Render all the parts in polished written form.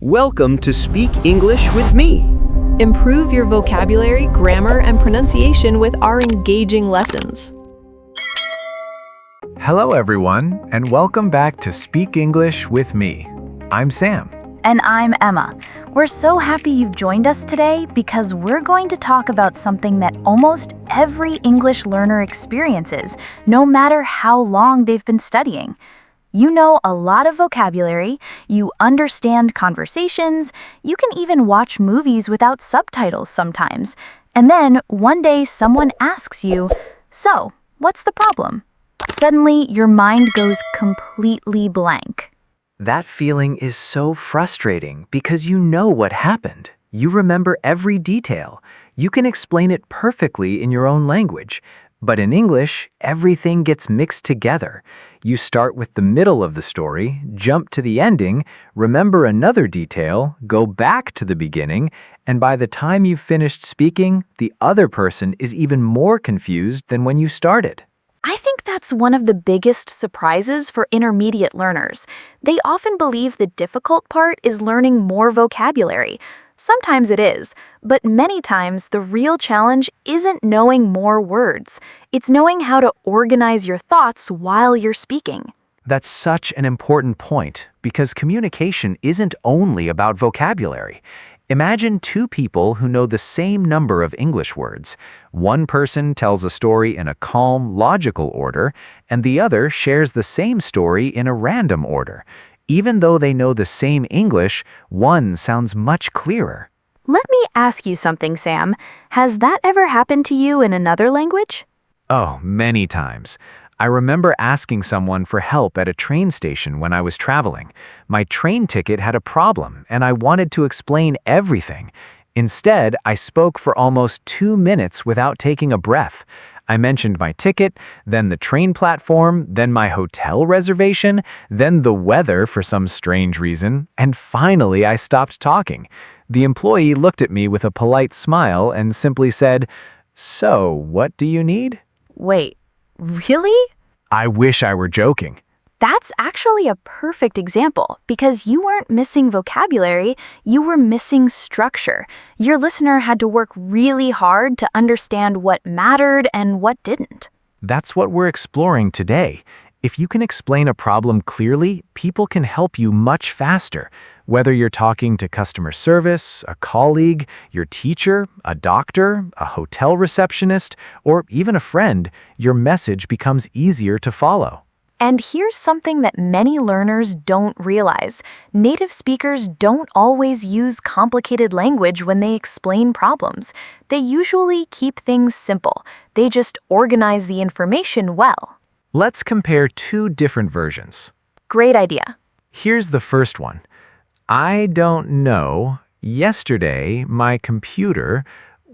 Welcome to Speak English with me. Improve your vocabulary, grammar, and pronunciation with our engaging lessons. Hello, everyone, and welcome back to Speak English with me. I'm Sam. And I'm Emma. We're so happy you've joined us today because we're going to talk about something that almost every English learner experiences, no matter how long they've been studying. You know a lot of vocabulary, you understand conversations, you can even watch movies without subtitles sometimes. And then one day someone asks you, "So, what's the problem?" Suddenly, your mind goes completely blank. That feeling is so frustrating because you know what happened. You remember every detail. You can explain it perfectly in your own language. But in English, everything gets mixed together. You start with the middle of the story, jump to the ending, remember another detail, go back to the beginning, and by the time you've finished speaking, the other person is even more confused than when you started. I think that's one of the biggest surprises for intermediate learners. They often believe the difficult part is learning more vocabulary. Sometimes it is, but many times the real challenge isn't knowing more words. It's knowing how to organize your thoughts while you're speaking. That's such an important point because communication isn't only about vocabulary. Imagine two people who know the same number of English words. One person tells a story in a calm, logical order, and the other shares the same story in a random order. Even though they know the same English, one sounds much clearer. Let me ask you something, Sam. Has that ever happened to you in another language? Oh, many times. I remember asking someone for help at a train station when I was traveling. My train ticket had a problem, and I wanted to explain everything. Instead, I spoke for almost 2 minutes without taking a breath. I mentioned my ticket, then the train platform, then my hotel reservation, then the weather for some strange reason, and finally I stopped talking. The employee looked at me with a polite smile and simply said, "So, what do you need?" Wait, really? I wish I were joking. That's actually a perfect example because you weren't missing vocabulary, you were missing structure. Your listener had to work really hard to understand what mattered and what didn't. That's what we're exploring today. If you can explain a problem clearly, people can help you much faster. Whether you're talking to customer service, a colleague, your teacher, a doctor, a hotel receptionist, or even a friend, your message becomes easier to follow. And here's something that many learners don't realize. Native speakers don't always use complicated language when they explain problems. They usually keep things simple. They just organize the information well. Let's compare two different versions. Great idea. Here's the first one. I don't know. Yesterday, my computer...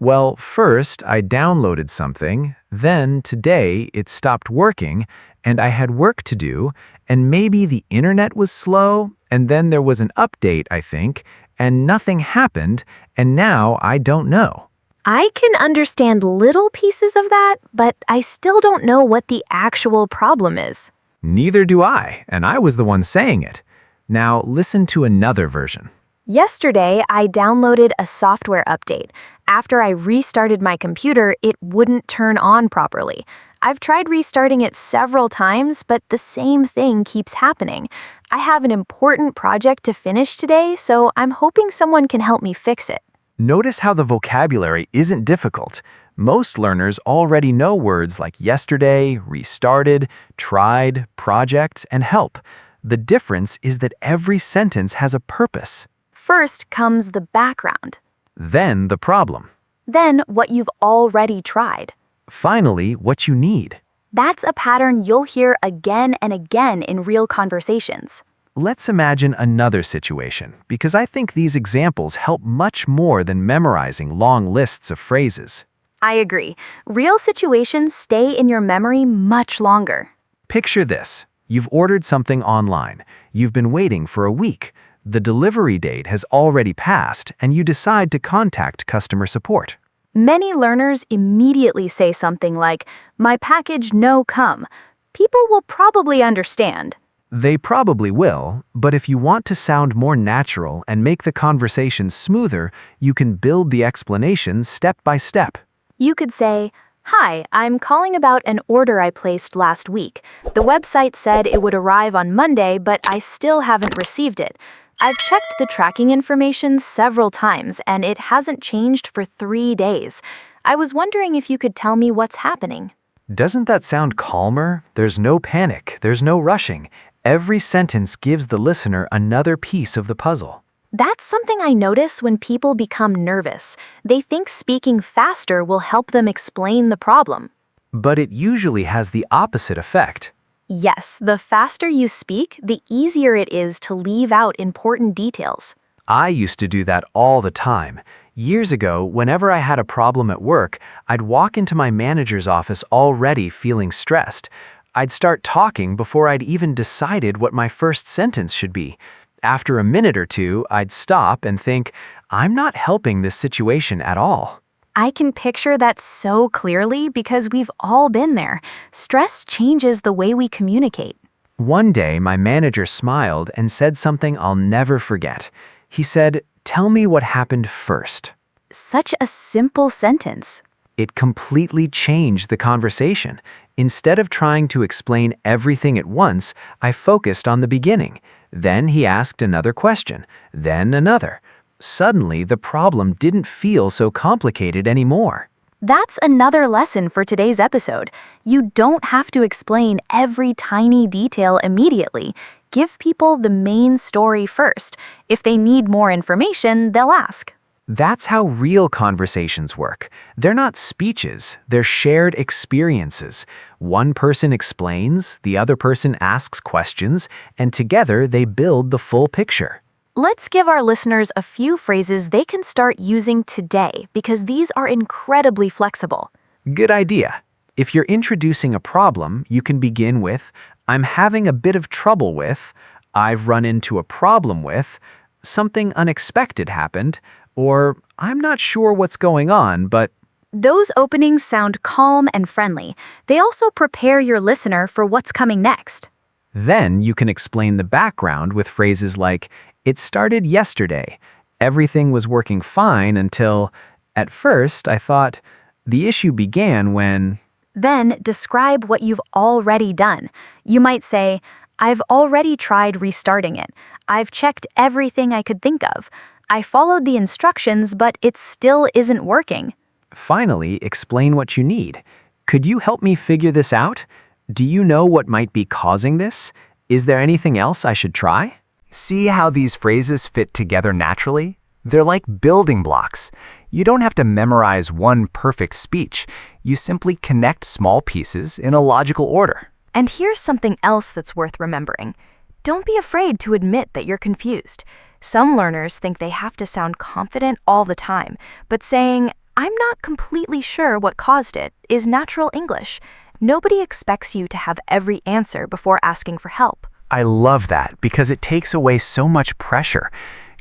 Well, first I downloaded something, then today it stopped working, and I had work to do, and maybe the internet was slow, and then there was an update, I think, and nothing happened, and now I don't know. I can understand little pieces of that, but I still don't know what the actual problem is. Neither do I, and I was the one saying it. Now listen to another version. Yesterday, I downloaded a software update. After I restarted my computer, it wouldn't turn on properly. I've tried restarting it several times, but the same thing keeps happening. I have an important project to finish today, so I'm hoping someone can help me fix it. Notice how the vocabulary isn't difficult. Most learners already know words like yesterday, restarted, tried, project, and help. The difference is that every sentence has a purpose. First comes the background. Then the problem. Then what you've already tried. Finally, what you need. That's a pattern you'll hear again and again in real conversations. Let's imagine another situation, because I think these examples help much more than memorizing long lists of phrases. I agree. Real situations stay in your memory much longer. Picture this. You've ordered something online. You've been waiting for a week. The delivery date has already passed, and you decide to contact customer support. Many learners immediately say something like, "My package no come." People will probably understand. They probably will, but if you want to sound more natural and make the conversation smoother, you can build the explanation step by step. You could say, "Hi, I'm calling about an order I placed last week. The website said it would arrive on Monday, but I still haven't received it. I've checked the tracking information several times, and it hasn't changed for 3 days. I was wondering if you could tell me what's happening." Doesn't that sound calmer? There's no panic, there's no rushing. Every sentence gives the listener another piece of the puzzle. That's something I notice when people become nervous. They think speaking faster will help them explain the problem. But it usually has the opposite effect. Yes, the faster you speak, the easier it is to leave out important details. I used to do that all the time. Years ago, whenever I had a problem at work, I'd walk into my manager's office already feeling stressed. I'd start talking before I'd even decided what my first sentence should be. After a minute or two, I'd stop and think, I'm not helping this situation at all. I can picture that so clearly because we've all been there. Stress changes the way we communicate. One day, my manager smiled and said something I'll never forget. He said, "Tell me what happened first." Such a simple sentence. It completely changed the conversation. Instead of trying to explain everything at once, I focused on the beginning. Then he asked another question, then another. Suddenly, the problem didn't feel so complicated anymore. That's another lesson for today's episode. You don't have to explain every tiny detail immediately. Give people the main story first. If they need more information, they'll ask. That's how real conversations work. They're not speeches, they're shared experiences. One person explains, the other person asks questions, and together they build the full picture. Let's give our listeners a few phrases they can start using today because these are incredibly flexible. Good idea. If you're introducing a problem, you can begin with, "I'm having a bit of trouble with," "I've run into a problem with," "something unexpected happened," or "I'm not sure what's going on, but..." Those openings sound calm and friendly. They also prepare your listener for what's coming next. Then you can explain the background with phrases like, "It started yesterday. Everything was working fine until, at first I thought, the issue began when..." Then describe what you've already done. You might say, "I've already tried restarting it. I've checked everything I could think of. I followed the instructions, but it still isn't working." Finally, explain what you need. "Could you help me figure this out? Do you know what might be causing this? Is there anything else I should try?" See how these phrases fit together naturally? They're like building blocks. You don't have to memorize one perfect speech. You simply connect small pieces in a logical order. And here's something else that's worth remembering. Don't be afraid to admit that you're confused. Some learners think they have to sound confident all the time, but saying, "I'm not completely sure what caused it," is natural English. Nobody expects you to have every answer before asking for help. I love that because it takes away so much pressure.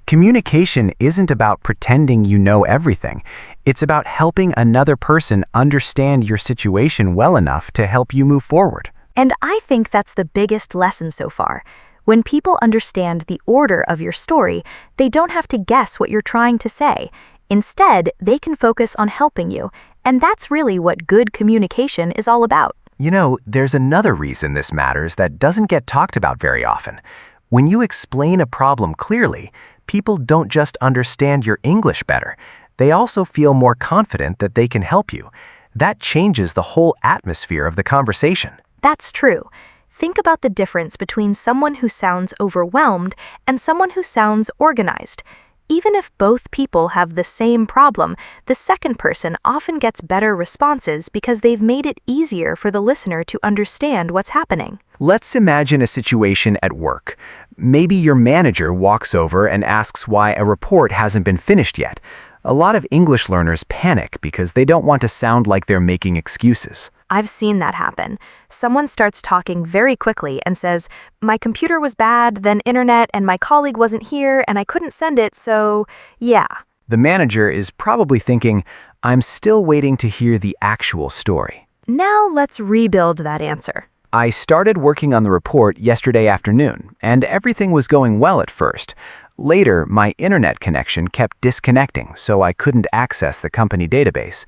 Communication isn't about pretending you know everything. It's about helping another person understand your situation well enough to help you move forward. And I think that's the biggest lesson so far. When people understand the order of your story, they don't have to guess what you're trying to say. Instead, they can focus on helping you, and that's really what good communication is all about. You know, there's another reason this matters that doesn't get talked about very often. When you explain a problem clearly, people don't just understand your English better. They also feel more confident that they can help you. That changes the whole atmosphere of the conversation. That's true. Think about the difference between someone who sounds overwhelmed and someone who sounds organized. Even if both people have the same problem, the second person often gets better responses because they've made it easier for the listener to understand what's happening. Let's imagine a situation at work. Maybe your manager walks over and asks why a report hasn't been finished yet. A lot of English learners panic because they don't want to sound like they're making excuses. I've seen that happen. Someone starts talking very quickly and says, "My computer was bad, then internet, and my colleague wasn't here, and I couldn't send it, so yeah." The manager is probably thinking, "I'm still waiting to hear the actual story." Now let's rebuild that answer. I started working on the report yesterday afternoon, and everything was going well at first. Later, my internet connection kept disconnecting, so I couldn't access the company database.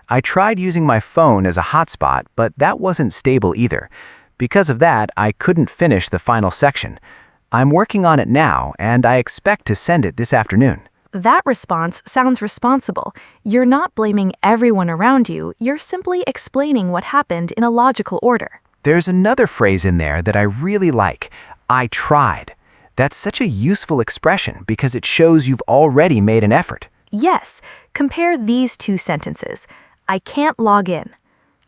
I tried using my phone as a hotspot, but that wasn't stable either. Because of that, I couldn't finish the final section. I'm working on it now, and I expect to send it this afternoon. That response sounds responsible. You're not blaming everyone around you, you're simply explaining what happened in a logical order. There's another phrase in there that I really like. I tried. That's such a useful expression because it shows you've already made an effort. Yes, compare these two sentences. I can't log in.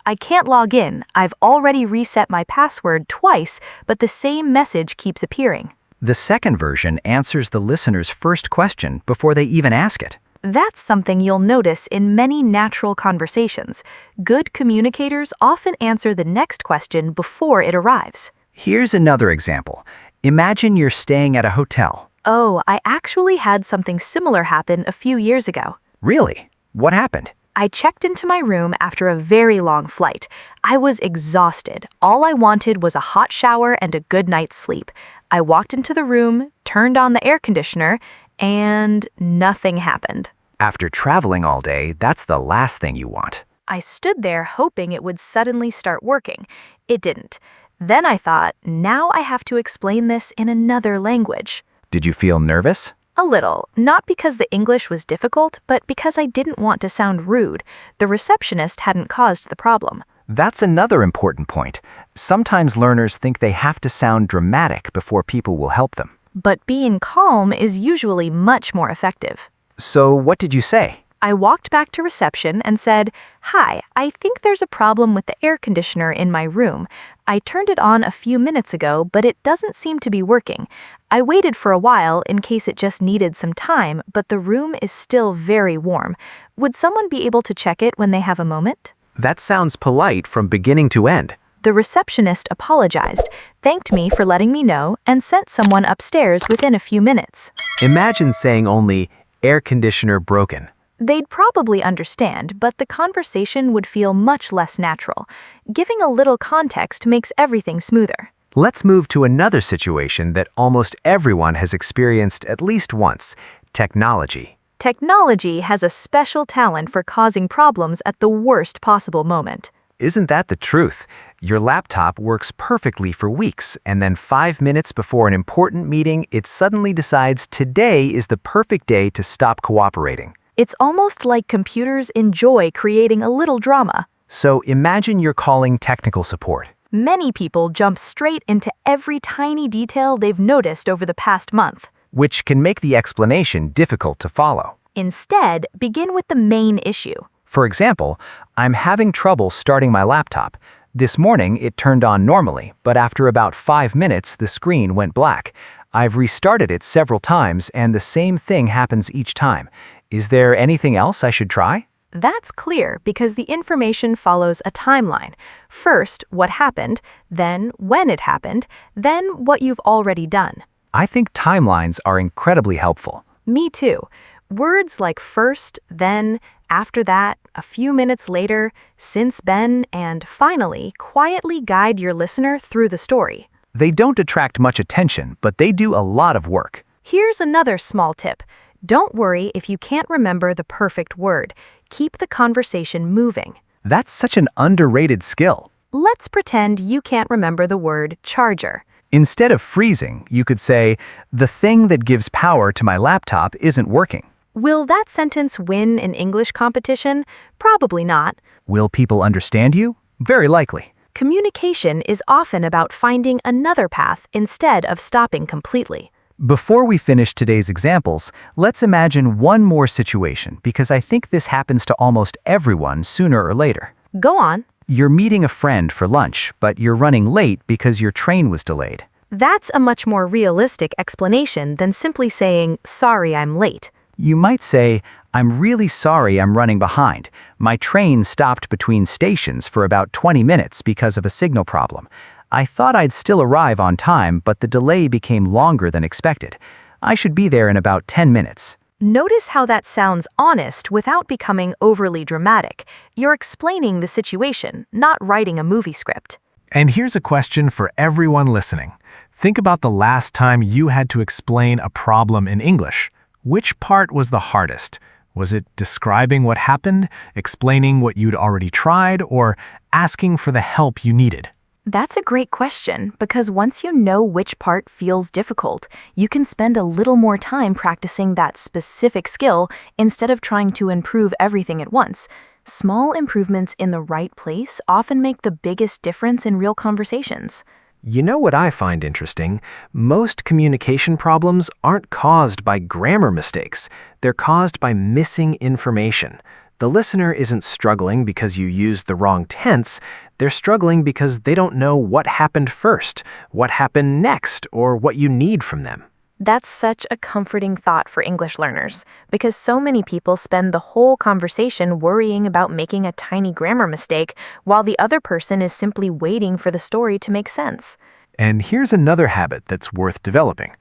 I can't log in. I've already reset my password twice, but the same message keeps appearing. The second version answers the listener's first question before they even ask it. That's something you'll notice in many natural conversations. Good communicators often answer the next question before it arrives. Here's another example. Imagine you're staying at a hotel. Oh, I actually had something similar happen a few years ago. Really? What happened? I checked into my room after a very long flight. I was exhausted. All I wanted was a hot shower and a good night's sleep. I walked into the room, turned on the air conditioner, and nothing happened. After traveling all day, that's the last thing you want. I stood there hoping it would suddenly start working. It didn't. Then I thought, now I have to explain this in another language. Did you feel nervous? A little, not because the English was difficult, but because I didn't want to sound rude. The receptionist hadn't caused the problem. That's another important point. Sometimes learners think they have to sound dramatic before people will help them. But being calm is usually much more effective. So what did you say? I walked back to reception and said, "Hi, I think there's a problem with the air conditioner in my room. I turned it on a few minutes ago, but it doesn't seem to be working. I waited for a while in case it just needed some time, but the room is still very warm. Would someone be able to check it when they have a moment?" That sounds polite from beginning to end. The receptionist apologized, thanked me for letting me know, and sent someone upstairs within a few minutes. Imagine saying only, air conditioner broken. They'd probably understand, but the conversation would feel much less natural. Giving a little context makes everything smoother. Let's move to another situation that almost everyone has experienced at least once: technology. Technology has a special talent for causing problems at the worst possible moment. Isn't that the truth? Your laptop works perfectly for weeks, and then 5 minutes before an important meeting, it suddenly decides today is the perfect day to stop cooperating. It's almost like computers enjoy creating a little drama. So imagine you're calling technical support. Many people jump straight into every tiny detail they've noticed over the past month. Which can make the explanation difficult to follow. Instead, begin with the main issue. For example, I'm having trouble starting my laptop. This morning, it turned on normally, but after about 5 minutes, the screen went black. I've restarted it several times, and the same thing happens each time. Is there anything else I should try? That's clear because the information follows a timeline. First, what happened, then when it happened, then what you've already done. I think timelines are incredibly helpful. Me too. Words like first, then, after that, a few minutes later, since then, and finally quietly guide your listener through the story. They don't attract much attention, but they do a lot of work. Here's another small tip. Don't worry if you can't remember the perfect word. Keep the conversation moving. That's such an underrated skill. Let's pretend you can't remember the word charger. Instead of freezing, you could say, the thing that gives power to my laptop isn't working. Will that sentence win an English competition? Probably not. Will people understand you? Very likely. Communication is often about finding another path instead of stopping completely. Before we finish today's examples, let's imagine one more situation because I think this happens to almost everyone sooner or later. Go on. You're meeting a friend for lunch, but you're running late because your train was delayed. That's a much more realistic explanation than simply saying, "Sorry, I'm late." You might say, I'm really sorry I'm running behind. My train stopped between stations for about 20 minutes because of a signal problem. I thought I'd still arrive on time, but the delay became longer than expected. I should be there in about 10 minutes. Notice how that sounds honest without becoming overly dramatic. You're explaining the situation, not writing a movie script. And here's a question for everyone listening. Think about the last time you had to explain a problem in English. Which part was the hardest? Was it describing what happened, explaining what you'd already tried, or asking for the help you needed? That's a great question because once you know which part feels difficult, you can spend a little more time practicing that specific skill instead of trying to improve everything at once. Small improvements in the right place often make the biggest difference in real conversations. You know what I find interesting? Most communication problems aren't caused by grammar mistakes. They're caused by missing information. The listener isn't struggling because you used the wrong tense. They're struggling because they don't know what happened first, what happened next, or what you need from them. That's such a comforting thought for English learners because so many people spend the whole conversation worrying about making a tiny grammar mistake while the other person is simply waiting for the story to make sense. And here's another habit that's worth developing.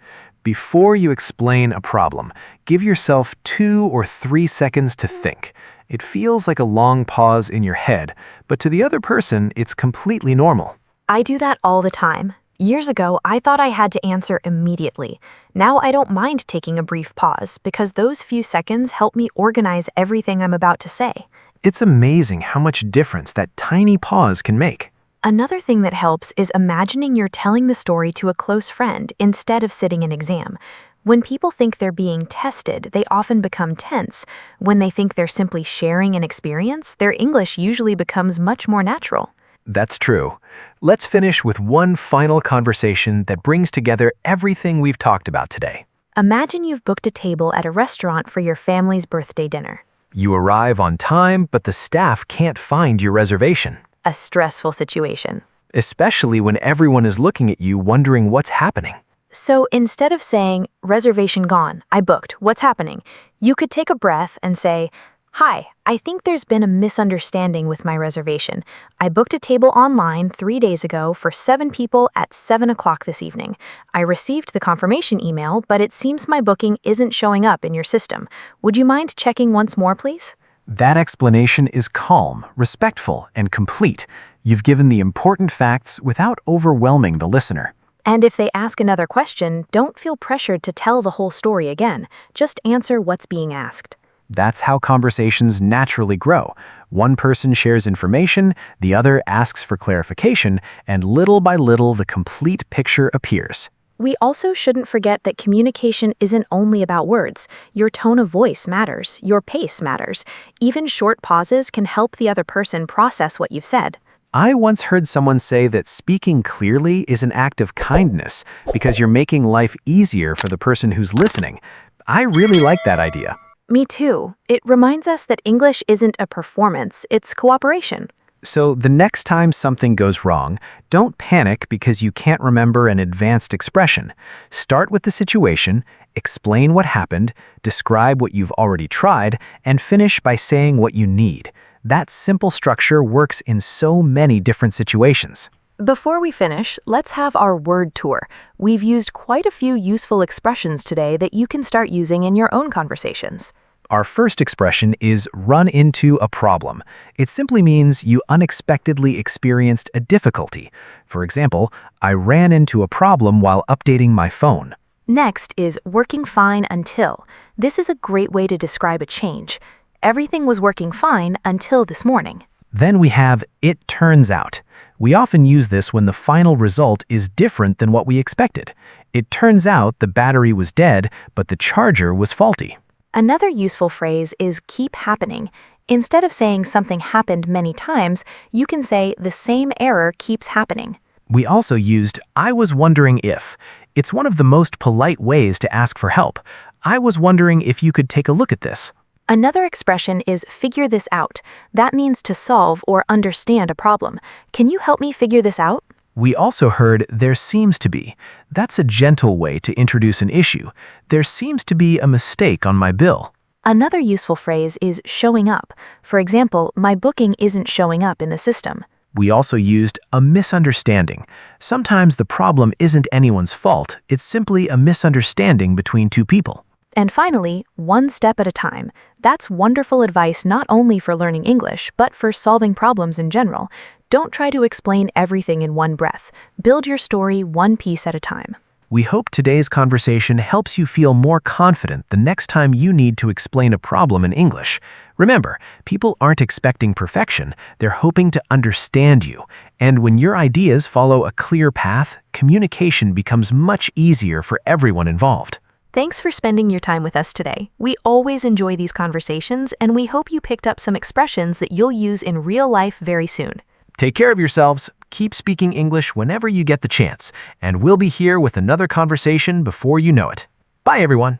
Before you explain a problem, give yourself 2 or 3 seconds to think. It feels like a long pause in your head, but to the other person, it's completely normal. I do that all the time. Years ago, I thought I had to answer immediately. Now I don't mind taking a brief pause because those few seconds help me organize everything I'm about to say. It's amazing how much difference that tiny pause can make. Another thing that helps is imagining you're telling the story to a close friend instead of sitting an exam. When people think they're being tested, they often become tense. When they think they're simply sharing an experience, their English usually becomes much more natural. That's true. Let's finish with one final conversation that brings together everything we've talked about today. Imagine you've booked a table at a restaurant for your family's birthday dinner. You arrive on time, but the staff can't find your reservation. A stressful situation. Especially when everyone is looking at you wondering what's happening. So instead of saying, "Reservation gone, I booked, what's happening?" you could take a breath and say, "Hi, I think there's been a misunderstanding with my reservation. I booked a table online 3 days ago for 7 people at 7 o'clock this evening. I received the confirmation email, but it seems my booking isn't showing up in your system. Would you mind checking once more, please?" That explanation is calm, respectful, and complete. You've given the important facts without overwhelming the listener. And if they ask another question, don't feel pressured to tell the whole story again. Just answer what's being asked. That's how conversations naturally grow. One person shares information, the other asks for clarification, and little by little the complete picture appears. We also shouldn't forget that communication isn't only about words. Your tone of voice matters. Your pace matters. Even short pauses can help the other person process what you've said. I once heard someone say that speaking clearly is an act of kindness because you're making life easier for the person who's listening. I really like that idea. Me too. It reminds us that English isn't a performance, it's cooperation. So the next time something goes wrong, don't panic because you can't remember an advanced expression. Start with the situation, explain what happened, describe what you've already tried, and finish by saying what you need. That simple structure works in so many different situations. Before we finish, let's have our word tour. We've used quite a few useful expressions today that you can start using in your own conversations. Our first expression is run into a problem. It simply means you unexpectedly experienced a difficulty. For example, I ran into a problem while updating my phone. Next is working fine until. This is a great way to describe a change. Everything was working fine until this morning. Then we have it turns out. We often use this when the final result is different than what we expected. It turns out the battery was dead, but the charger was faulty. Another useful phrase is keep happening. Instead of saying something happened many times, you can say the same error keeps happening. We also used I was wondering if. It's one of the most polite ways to ask for help. I was wondering if you could take a look at this. Another expression is figure this out. That means to solve or understand a problem. Can you help me figure this out? We also heard there seems to be. That's a gentle way to introduce an issue. There seems to be a mistake on my bill. Another useful phrase is showing up. For example, my booking isn't showing up in the system. We also used a misunderstanding. Sometimes the problem isn't anyone's fault. It's simply a misunderstanding between two people. And finally, one step at a time. That's wonderful advice not only for learning English, but for solving problems in general. Don't try to explain everything in one breath. Build your story one piece at a time. We hope today's conversation helps you feel more confident the next time you need to explain a problem in English. Remember, people aren't expecting perfection, they're hoping to understand you. And when your ideas follow a clear path, communication becomes much easier for everyone involved. Thanks for spending your time with us today. We always enjoy these conversations, and we hope you picked up some expressions that you'll use in real life very soon. Take care of yourselves, keep speaking English whenever you get the chance, and we'll be here with another conversation before you know it. Bye, everyone.